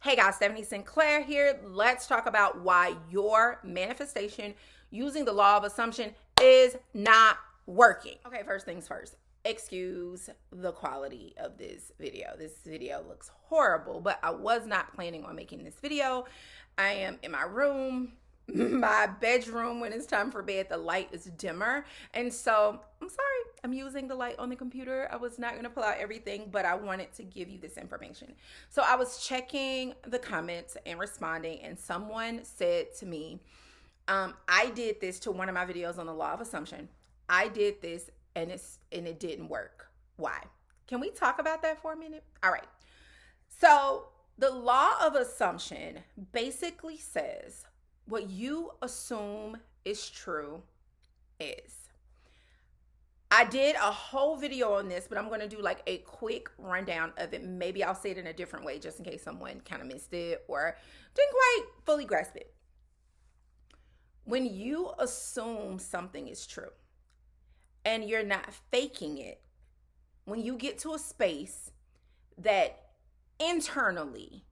Hey guys, Stephanie Sinclair here. Let's talk about why your manifestation using the law of assumption is not working. Okay, first things first. Excuse the quality of this video. This video looks horrible, but I was not planning on making this video. I am in my room, my bedroom. When it's time for bed, the light is dimmer. And so I'm sorry, I'm using the light on the computer. I was not going to pull out everything, but I wanted to give you this information. So I was checking the comments and responding, and someone said to me, I did this to one of my videos on the law of assumption. I did this and it didn't work. Why? Can we talk about that for a minute? All right. So the law of assumption basically says what you assume is true is. I did a whole video on this, but I'm going to do like a quick rundown of it. Maybe I'll say it in a different way just in case someone kind of missed it or didn't quite fully grasp it. When you assume something is true and you're not faking it, when you get to a space that internally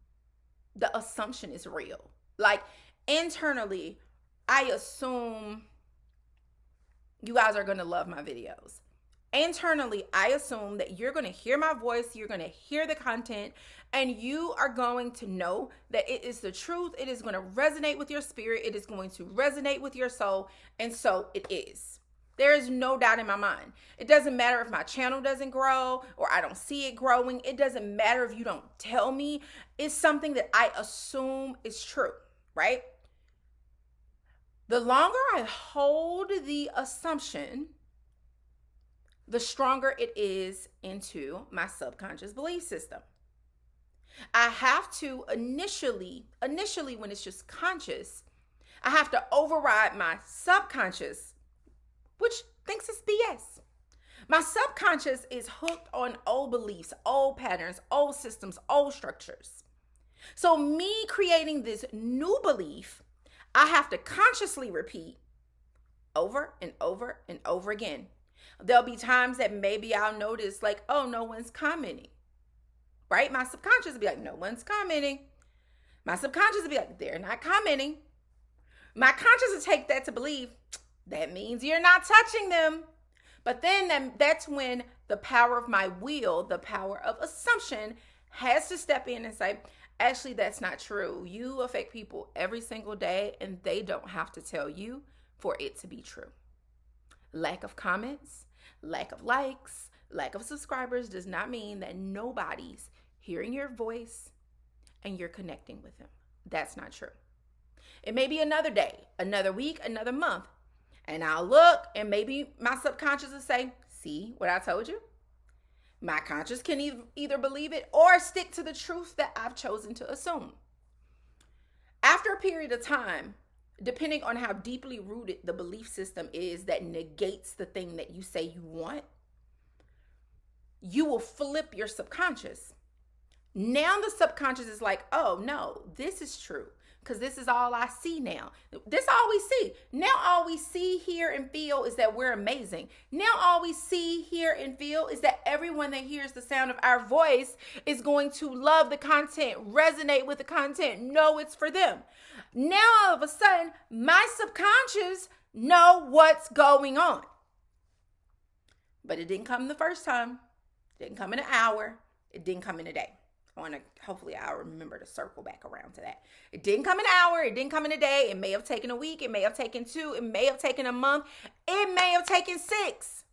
the assumption is real, like internally, I assume you guys are going to love my videos. Internally, I assume that you're going to hear my voice, you're going to hear the content, and you are going to know that it is the truth. It is going to resonate with your spirit. It is going to resonate with your soul. And so it is. There is no doubt in my mind. It doesn't matter if my channel doesn't grow or I don't see it growing. It doesn't matter if you don't tell me. It's something that I assume is true, right? The longer I hold the assumption, the stronger it is into my subconscious belief system. I have to initially when it's just conscious, I have to override my subconscious, which thinks it's BS. My subconscious is hooked on old beliefs, old patterns, old systems, old structures. So me creating this new belief, I have to consciously repeat over and over and over again. There'll be times that maybe I'll notice like, oh, no one's commenting, right? My subconscious will be like, no one's commenting. My subconscious will be like, they're not commenting. My conscious will take that to believe that means you're not touching them. But then that's when the power of my will, the power of assumption has to step in and say, actually, that's not true. You affect people every single day and they don't have to tell you for it to be true. Lack of comments, lack of likes, lack of subscribers does not mean that nobody's hearing your voice and you're connecting with them. That's not true. It may be another day, another week, another month, and I'll look and maybe my subconscious will say, see what I told you? My conscious can either believe it or stick to the truth that I've chosen to assume. After a period of time, depending on how deeply rooted the belief system is that negates the thing that you say you want, you will flip your subconscious. Now the subconscious is like, oh no, this is true. Because this is all I see now. This is all we see. Now all we see, hear, and feel is that we're amazing. Now all we see, hear, and feel is that everyone that hears the sound of our voice is going to love the content, resonate with the content, know it's for them. Now all of a sudden, my subconscious know what's going on. But it didn't come the first time. It didn't come in an hour. It didn't come in a day. Hopefully I'll remember to circle back around to that. It didn't come in an hour. It didn't come in a day. It may have taken a week. It may have taken 2. It may have taken a month. It may have taken 6.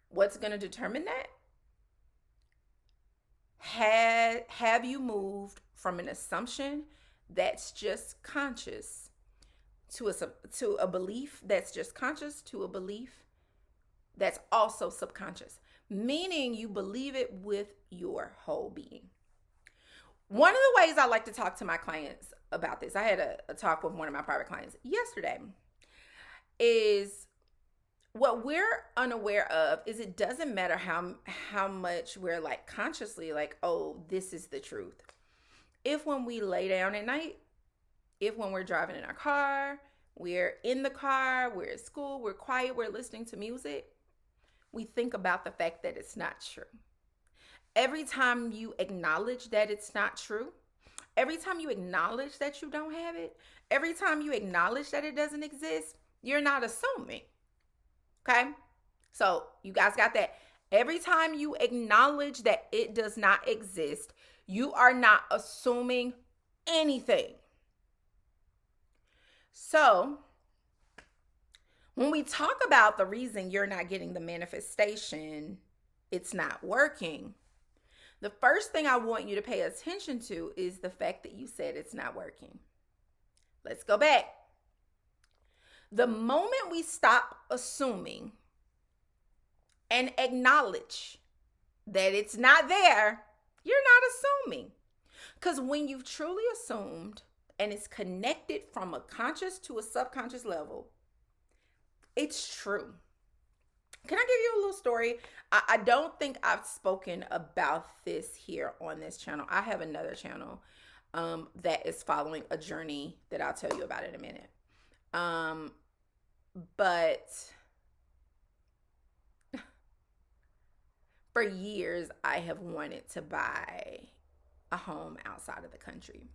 What's going to determine that? Have you moved from an assumption that's just conscious to a belief that's just conscious to a belief that's also subconscious? Meaning you believe it with your whole being. One of the ways I like to talk to my clients about this, I had a talk with one of my private clients yesterday, is what we're unaware of is it doesn't matter how much we're like consciously like, oh, this is the truth. If when we lay down at night, if when we're driving in our car, we're in the car, we're at school, we're quiet, we're listening to music, we think about the fact that it's not true. every time you acknowledge that it's not true, every time you acknowledge that you don't have it, every time you acknowledge that it doesn't exist, you're not assuming. Okay? So you guys got that? Every time you acknowledge that it does not exist, you are not assuming anything. So when we talk about the reason you're not getting the manifestation, it's not working, the first thing I want you to pay attention to is the fact that you said it's not working. Let's go back. The moment we stop assuming and acknowledge that it's not there, you're not assuming. Because when you've truly assumed and it's connected from a conscious to a subconscious level, it's true. Can I give you a little story? I don't think I've spoken about this here on this channel. I have another channel that is following a journey that I'll tell you about in a minute. But for years, I have wanted to buy a home outside of the country.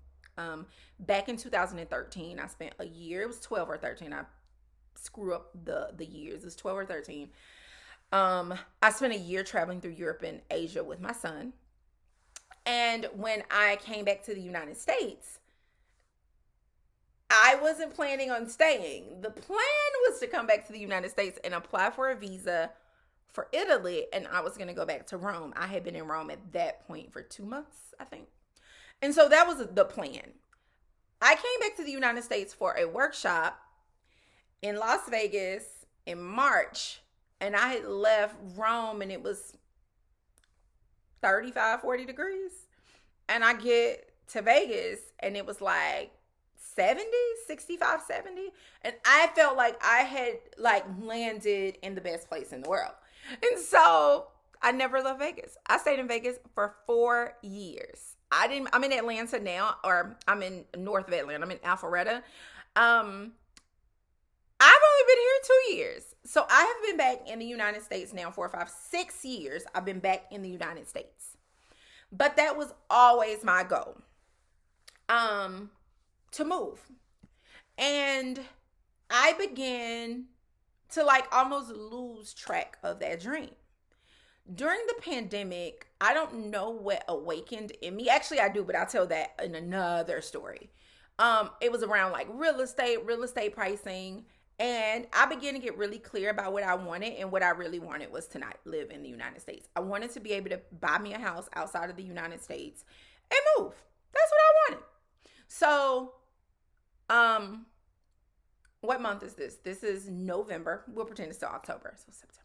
Back in 2013, I spent a year. It was 12 or 13. I screw up the years. It was 12 or 13. I spent a year traveling through Europe and Asia with my son. And when I came back to the United States, I wasn't planning on staying. The plan was to come back to the United States and apply for a visa for Italy, and I was going to go back to Rome. I had been in Rome at that point for 2 months, I think. And so that was the plan. I came back to the United States for a workshop in Las Vegas in March, and I had left Rome and it was 35, 40 degrees. And I get to Vegas and it was like 70, 65, 70. And I felt like I had like landed in the best place in the world. And so I never left Vegas. I stayed in Vegas for 4 years. I'm in Atlanta now, or I'm in north of Atlanta. I'm in Alpharetta. I've only been here 2 years. So I have been back in the United States now 4, 5, 6 years. I've been back in the United States. But that was always my goal, to move. And I began to like almost lose track of that dream. During the pandemic, I don't know what awakened in me. Actually, I do, but I'll tell that in another story. It was around like real estate pricing. And I began to get really clear about what I wanted, and what I really wanted was to not live in the United States. I wanted to be able to buy me a house outside of the United States and move. That's what I wanted. So, what month is this? This is November. We'll pretend it's still October. So September.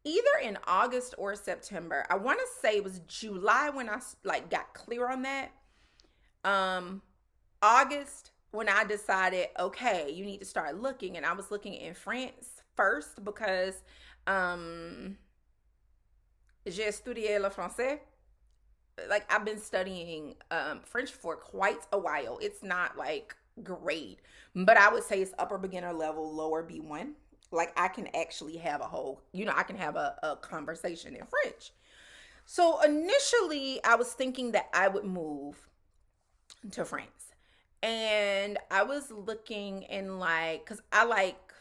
Either in August or September. I want to say it was July when I like got clear on that. August, when I decided, okay, you need to start looking. And I was looking in France first because j'ai étudié le français. Like, I've been studying French for quite a while. It's not like great, but I would say it's upper beginner level, lower B1. Like, I can actually have a whole, I can have a conversation in French. So initially I was thinking that I would move to France. And I was looking in like, cause I like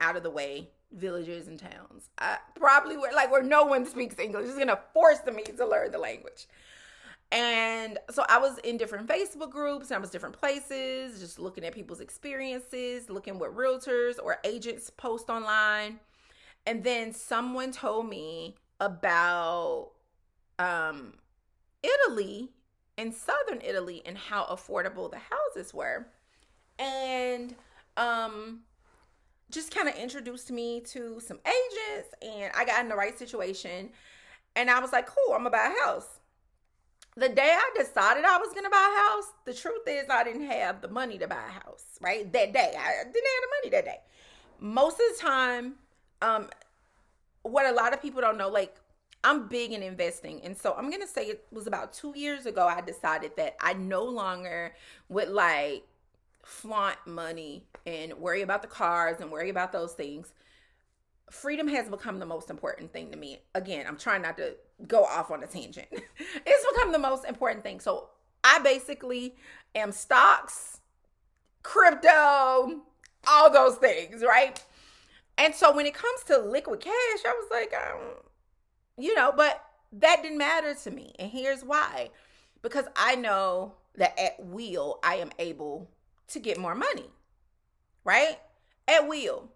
out of the way villages and towns. I probably where no one speaks English. It's gonna force me to learn the language. And so I was in different Facebook groups, and I was different places, just looking at people's experiences, looking what realtors or agents post online. And then someone told me about Italy, in southern Italy, and how affordable the houses were. And just kind of introduced me to some agents, and I got in the right situation. And I was like, cool, I'm gonna buy a house. The day I decided I was gonna buy a house, the truth is I didn't have the money to buy a house, right? That day, I didn't have the money that day. Most of the time, what a lot of people don't know, like, I'm big in investing. And so I'm going to say it was about 2 years ago, I decided that I no longer would like flaunt money and worry about the cars and worry about those things freedom has become the most important thing to me. Again, I'm trying not to go off on a tangent. It's become the most important thing. So I basically am stocks, crypto, all those things, right? And so when it comes to liquid cash, I was like, but that didn't matter to me. And here's why. Because I know that at will, I am able to get more money, right? At will.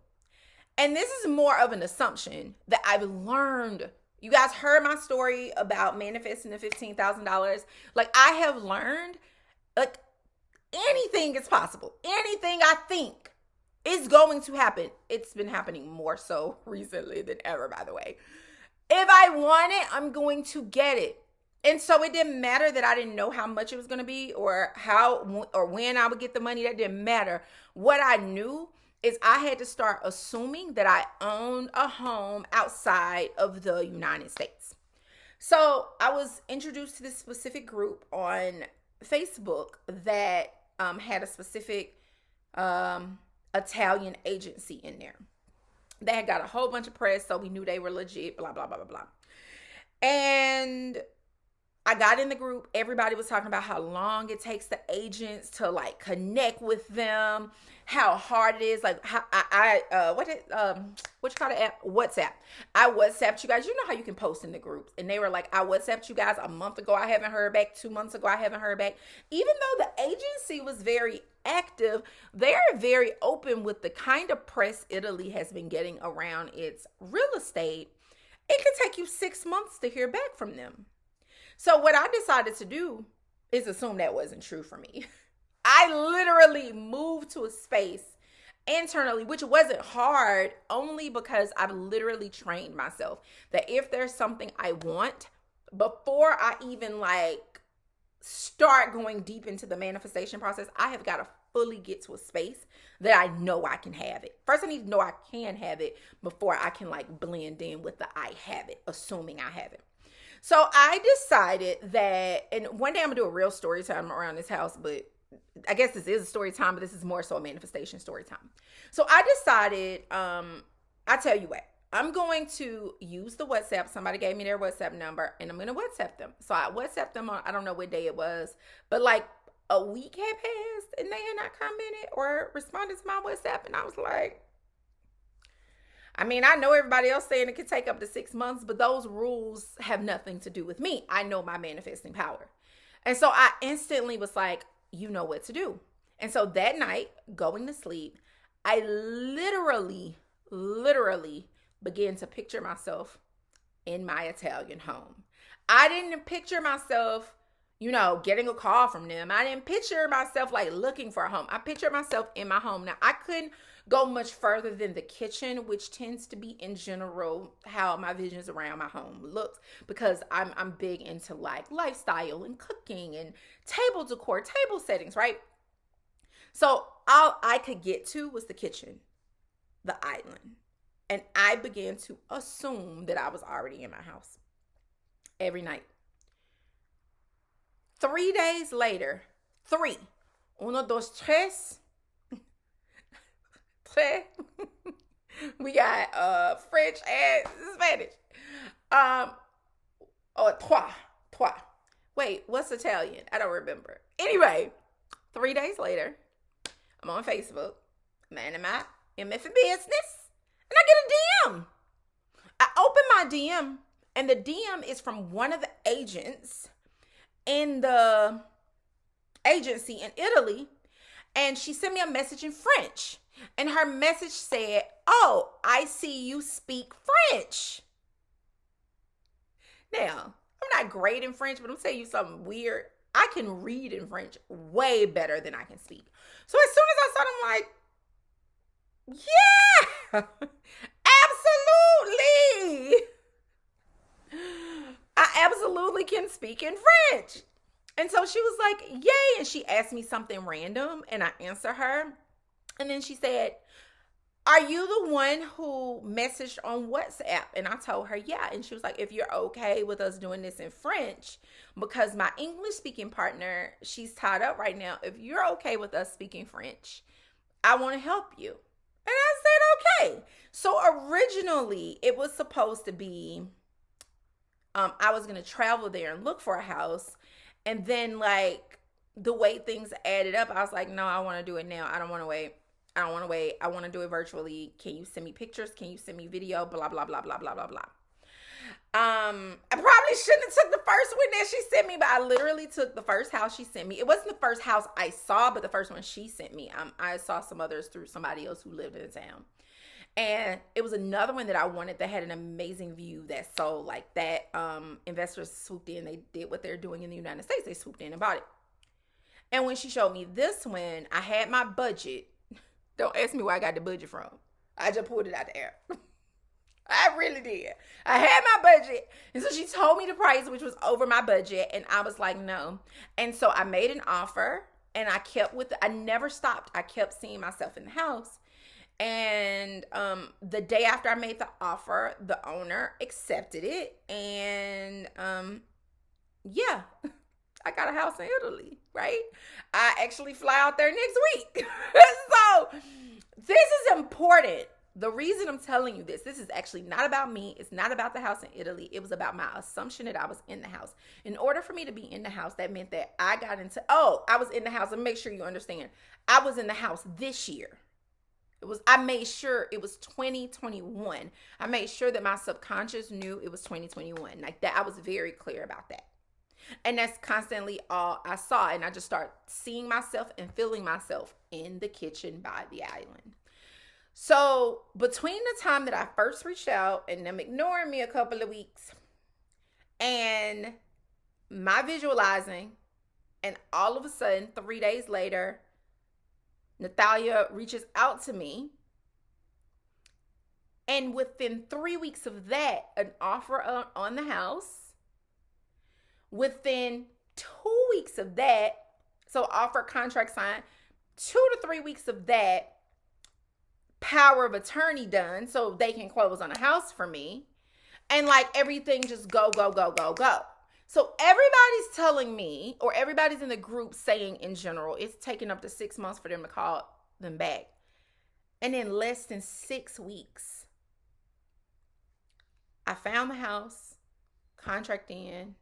And this is more of an assumption that I've learned. You guys heard my story about manifesting the $15,000. Like, I have learned, like, anything is possible. Anything I think is going to happen. It's been happening more so recently than ever, by the way. If I want it, I'm going to get it. And so it didn't matter that I didn't know how much it was going to be or how or when I would get the money. That didn't matter. What I knew is I had to start assuming that I owned a home outside of the United States. So I was introduced to this specific group on Facebook that had a specific Italian agency in there. They had got a whole bunch of press, so we knew they were legit, blah, blah, blah, blah, blah. And I got in the group. Everybody was talking about how long it takes the agents to like connect with them, how hard it is. Like how what you call the app? WhatsApp. I WhatsApped you guys. You know how you can post in the groups, and they were like, I WhatsApped you guys a month ago. I haven't heard back. 2 months ago, I haven't heard back. Even though the agency was very active, they're very open with the kind of press Italy has been getting around its real estate. It could take you 6 months to hear back from them. So what I decided to do is assume that wasn't true for me. I literally moved to a space internally, which wasn't hard, only because I've literally trained myself that if there's something I want, before I even like start going deep into the manifestation process, I have got to fully get to a space that I know I can have it. First, I need to know I can have it before I can like blend in with the I have it, assuming I have it. So I decided that, and one day I'm gonna do a real story time around this house, but I guess this is a story time, but this is more so a manifestation story time. So I decided, I tell you what, I'm going to use the WhatsApp. Somebody gave me their WhatsApp number, and I'm gonna WhatsApp them. So I WhatsApped them on, I don't know what day it was, but like a week had passed and they had not commented or responded to my WhatsApp, and I was like, I mean, I know everybody else saying it could take up to 6 months, but those rules have nothing to do with me. I know my manifesting power. And so I instantly was like, you know what to do. And so that night, going to sleep, I literally began to picture myself in my Italian home. I didn't picture myself, getting a call from them. I didn't picture myself like looking for a home. I pictured myself in my home. Now, I couldn't go much further than the kitchen, which tends to be in general how my visions around my home looks, because I'm big into like lifestyle and cooking and table decor, table settings, right? So all I could get to was the kitchen, the island. And I began to assume that I was already in my house every night. 3 days later, 3, 1, 2, 3, we got French and Spanish. Trois. Wait, what's Italian? I don't remember. Anyway, 3 days later, I'm on Facebook, minding my MF business, and I get a DM. I open my DM, and the DM is from one of the agents in the agency in Italy, and she sent me a message in French. And her message said, "Oh, I see you speak French." Now, I'm not great in French, but I'm telling you something weird. I can read in French way better than I can speak. So as soon as I saw it, I'm like, yeah, absolutely. I absolutely can speak in French. And so she was like, yay. And she asked me something random, and I answered her. And then she said, are you the one who messaged on WhatsApp? And I told her, yeah. And she was like, if you're okay with us doing this in French, because my English speaking partner, she's tied up right now. If you're okay with us speaking French, I want to help you. And I said, okay. So originally it was supposed to be, I was going to travel there and look for a house. And then like the way things added up, I was like, no, I want to do it now. I don't want to wait. I want to do it virtually. Can you send me pictures? Can you send me video? Blah, blah, blah, blah, blah, blah, blah. I probably shouldn't have took the first one that she sent me, but I literally took the first house she sent me. It wasn't the first house I saw, but the first one she sent me. I saw some others through somebody else who lived in the town. And it was another one that I wanted that had an amazing view that sold like that. Investors swooped in. They did what they're doing in the United States. They swooped in and bought it. And when she showed me this one, I had my budget. Don't ask me where I got the budget from. I just pulled it out the air. I really did. I had my budget. And so she told me the price, which was over my budget. And I was like, no. And so I made an offer and I kept with it. I never stopped. I kept seeing myself in the house. And the day after I made the offer, the owner accepted it. And yeah, I got a house in Italy, right? I actually fly out there next week. So this is important. The reason I'm telling you this is actually not about me. It's not about the house in Italy. It was about my assumption that I was in the house. In order for me to be in the house, that meant that I was in the house. And make sure you understand, I was in the house this year. I made sure it was 2021. I made sure that my subconscious knew it was 2021. Like that, I was very clear about that. And that's constantly all I saw. And I just started seeing myself and feeling myself in the kitchen by the island. So between the time that I first reached out and them ignoring me a couple of weeks and my visualizing, and all of a sudden, 3 days later, Natalia reaches out to me. And within 3 weeks of that, an offer on the house. Within 2 weeks of that, so offer, contract signed, 2 to 3 weeks of that, power of attorney done so they can close on a house for me. And like everything just go, go, go, go, go. So everybody's telling me, or everybody's in the group saying in general, it's taking up to 6 months for them to call them back. And in less than 6 weeks, I found the house, contract in,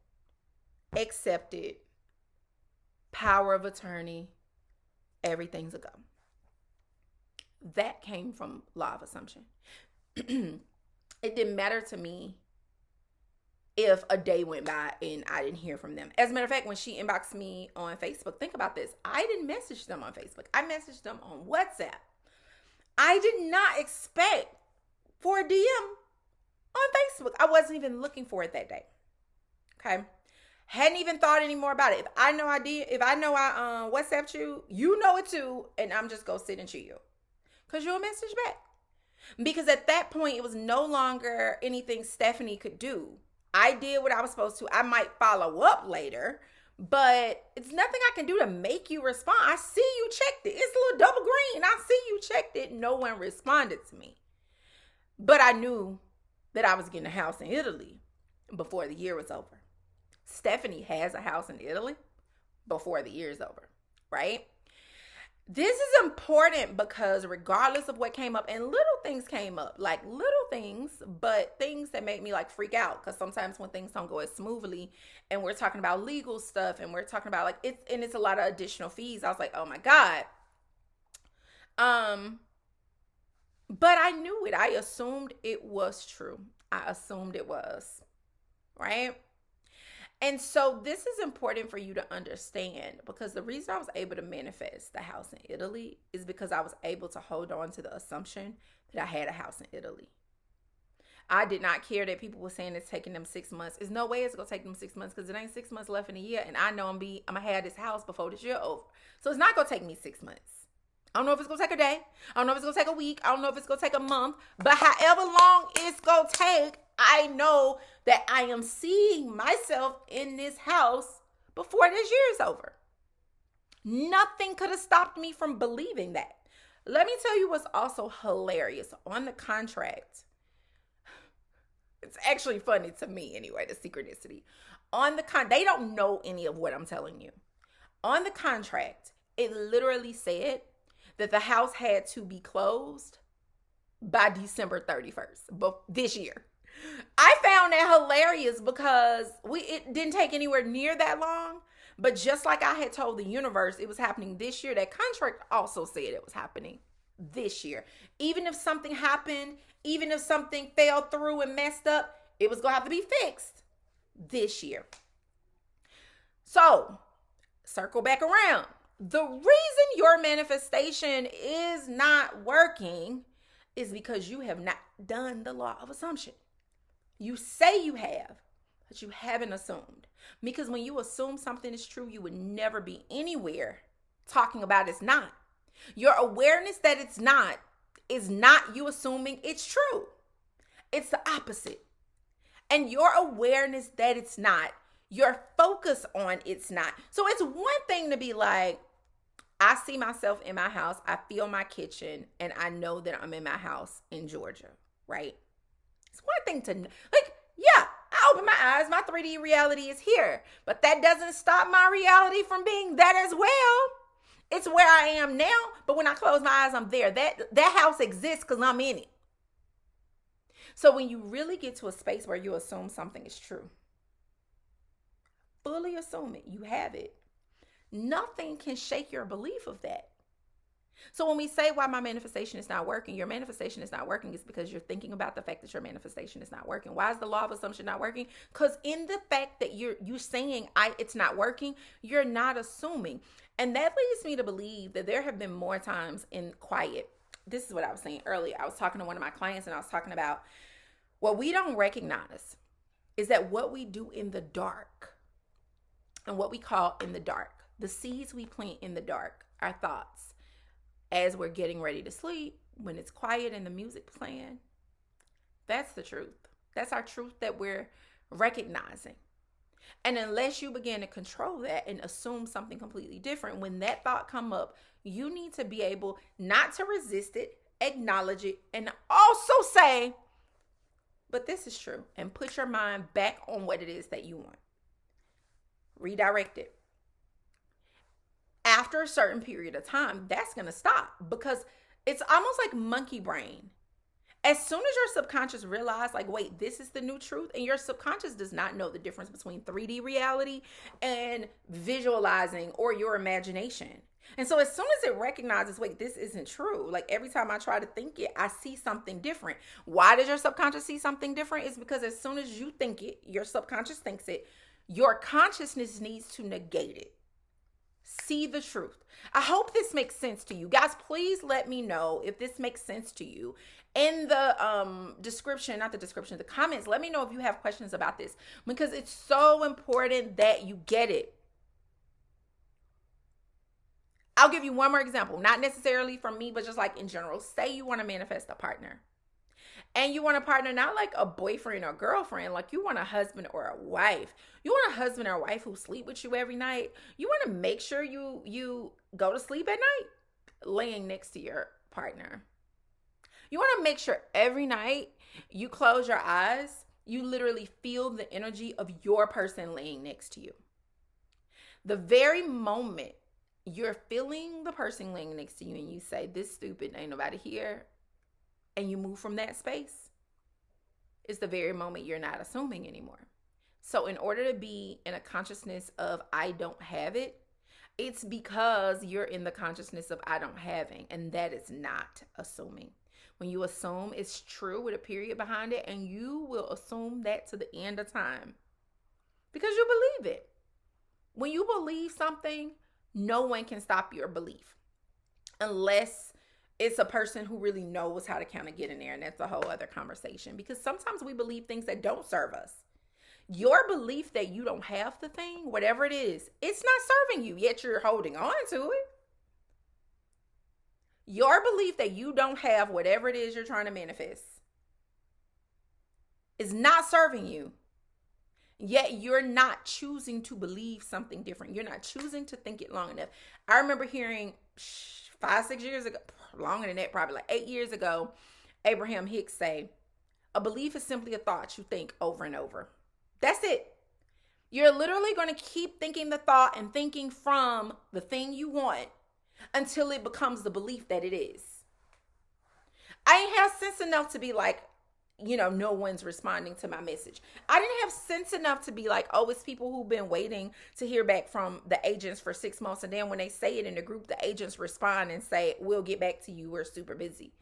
accepted, power of attorney, everything's a go. That came from law of assumption. It didn't matter to me if a day went by and I didn't hear from them. As a matter of fact, when she inboxed me on Facebook, think about this. I didn't message them on Facebook. I messaged them on WhatsApp. I did not expect for a DM on Facebook. I wasn't even looking for it that day. Okay. Hadn't even thought any more about it. If I know I WhatsApped you, you know it too. And I'm just going to sit and chew you. Because you'll message back. Because at that point, it was no longer anything Stephanie could do. I did what I was supposed to. I might follow up later, but it's nothing I can do to make you respond. I see you checked it. It's a little double green. I see you checked it. No one responded to me. But I knew that I was getting a house in Italy before the year was over. Stephanie has a house in Italy before the year is over, right? This is important because regardless of what came up, and little things came up, like little things, but things that make me like freak out. Because sometimes when things don't go as smoothly and we're talking about legal stuff and we're talking about like it's a lot of additional fees. I was like, oh my God. But I knew it. I assumed it was true. I assumed it was, right? And so this is important for you to understand, because the reason I was able to manifest the house in Italy is because I was able to hold on to the assumption that I had a house in Italy. I did not care that people were saying it's taking them 6 months. There's no way it's going to take them 6 months because it ain't 6 months left in the year. And I know I'm going to have this house before this year over. So it's not going to take me 6 months. I don't know if it's going to take a day. I don't know if it's going to take a week. I don't know if it's going to take a month. But however long it's going to take, I know that I am seeing myself in this house before this year is over. Nothing could have stopped me from believing that. Let me tell you what's also hilarious. On the contract, it's actually funny to me anyway, the synchronicity. They don't know any of what I'm telling you. On the contract, it literally said that the house had to be closed by December 31st, but this year. I found that hilarious because it didn't take anywhere near that long. But just like I had told the universe it was happening this year, that contract also said it was happening this year. Even if something happened, even if something fell through and messed up, it was going to have to be fixed this year. So, circle back around. The reason your manifestation is not working is because you have not done the law of assumption. You say you have, but you haven't assumed. Because when you assume something is true, you would never be anywhere talking about it's not. Your awareness that it's not is not you assuming it's true. It's the opposite. And your awareness that it's not, your focus on it's not. So it's one thing to be like, I see myself in my house, I feel my kitchen, and I know that I'm in my house in Georgia, right? It's one thing to, like, yeah, I open my eyes, my 3D reality is here. But that doesn't stop my reality from being that as well. It's where I am now, but when I close my eyes, I'm there. That house exists because I'm in it. So when you really get to a space where you assume something is true, fully assume it, you have it, nothing can shake your belief of that. So when we say why my manifestation is not working, your manifestation is not working is because you're thinking about the fact that your manifestation is not working. Why is the law of assumption not working? Because in the fact that you're saying it's not working, you're not assuming. And that leads me to believe that there have been more times in quiet. This is what I was saying earlier. I was talking to one of my clients and I was talking about what we don't recognize is that what we do in the dark and what we call in the dark, the seeds we plant in the dark, our thoughts, as we're getting ready to sleep, when it's quiet and the music playing, that's the truth. That's our truth that we're recognizing. And unless you begin to control that and assume something completely different, when that thought come up, you need to be able not to resist it, acknowledge it, and also say, but this is true, and put your mind back on what it is that you want. Redirect it. After a certain period of time, that's going to stop because it's almost like monkey brain. As soon as your subconscious realizes, like, wait, this is the new truth, and your subconscious does not know the difference between 3D reality and visualizing or your imagination. And so as soon as it recognizes, wait, this isn't true. Like every time I try to think it, I see something different. Why does your subconscious see something different? It's because as soon as you think it, your subconscious thinks it, your consciousness needs to negate it. See the truth. I hope this makes sense to you. Guys, please let me know if this makes sense to you. In the the comments, let me know if you have questions about this because it's so important that you get it. I'll give you one more example, not necessarily from me, but just like in general. Say you want to manifest a partner. And you want a partner, not like a boyfriend or girlfriend, like you want a husband or a wife. You want a husband or a wife who sleep with you every night. You want to make sure you go to sleep at night laying next to your partner. You want to make sure every night you close your eyes, you literally feel the energy of your person laying next to you. The very moment you're feeling the person laying next to you and you say, this stupid, ain't nobody here, and you move from that space, it's the very moment you're not assuming anymore. So in order to be in a consciousness of I don't have it, it's because you're in the consciousness of I don't having, and that is not assuming. When you assume it's true with a period behind it, and you will assume that to the end of time because you believe it. When you believe something, no one can stop your belief unless it's a person who really knows how to kind of get in there. And that's a whole other conversation because sometimes we believe things that don't serve us. Your belief that you don't have the thing, whatever it is, it's not serving you, yet you're holding on to it. Your belief that you don't have whatever it is you're trying to manifest is not serving you, yet you're not choosing to believe something different. You're not choosing to think it long enough. I remember hearing 5-6 years ago, longer than that, probably like 8 years ago, Abraham Hicks say, a belief is simply a thought you think over and over. That's it. You're literally going to keep thinking the thought and thinking from the thing you want until it becomes the belief that it is. I didn't have sense enough to be like, no one's responding to my message. I didn't have sense enough to be like, oh, it's people who've been waiting to hear back from the agents for 6 months. And then when they say it in the group, the agents respond and say, we'll get back to you. We're super busy.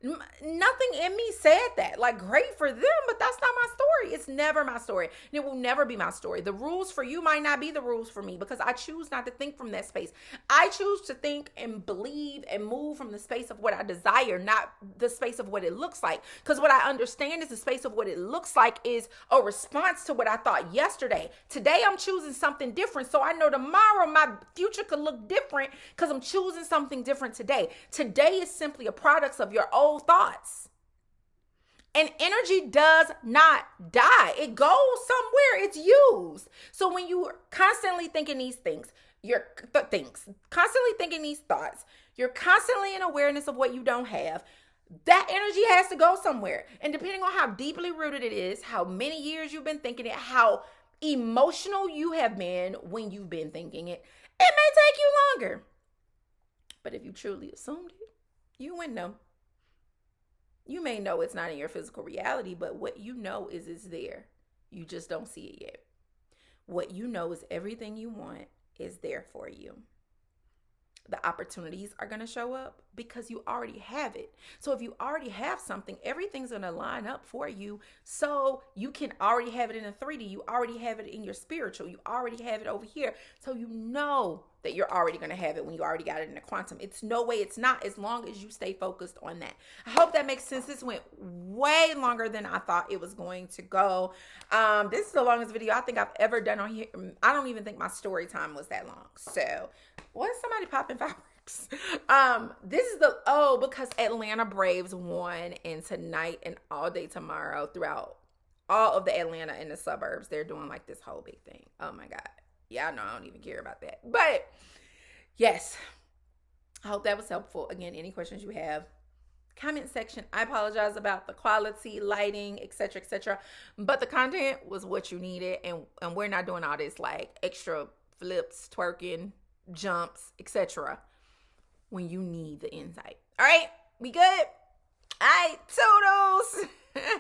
Nothing in me said that. Like, great for them, but that's not my story. It's never my story. And it will never be my story. The rules for you might not be the rules for me because I choose not to think from that space. I choose to think and believe and move from the space of what I desire, not the space of what it looks like. Because what I understand is the space of what it looks like is a response to what I thought yesterday. Today, I'm choosing something different. So I know tomorrow my future could look different because I'm choosing something different today. Today is simply a product of your own thoughts. And energy does not die. It goes somewhere. It's used. So when you are constantly thinking these things, constantly thinking these thoughts, you're constantly in awareness of what you don't have. That energy has to go somewhere. And depending on how deeply rooted it is, how many years you've been thinking it, how emotional you have been when you've been thinking it, it may take you longer. But if you truly assumed it, you wouldn't know. You may know it's not in your physical reality, but what you know is it's there. You just don't see it yet. What you know is everything you want is there for you. The opportunities are going to show up because you already have it. So if you already have something, everything's going to line up for you. So you can already have it in a 3D. You already have it in your spiritual. You already have it over here. So you know that you're already going to have it when you already got it in the quantum. It's no way it's not, as long as you stay focused on that. I hope that makes sense. This went way longer than I thought it was going to go. This is the longest video I think I've ever done on here. I don't even think my story time was that long. So, what is somebody popping fireworks? This is because Atlanta Braves won, and tonight and all day tomorrow throughout all of the Atlanta and the suburbs, they're doing like this whole big thing. Oh my God. Yeah, I know I don't even care about that. But yes, I hope that was helpful. Again, any questions you have, comment section. I apologize about the quality, lighting, etc., etc. But the content was what you needed, and we're not doing all this like extra flips, twerking, jumps, etc. when you need the insight. All right, we good? All right, toodles.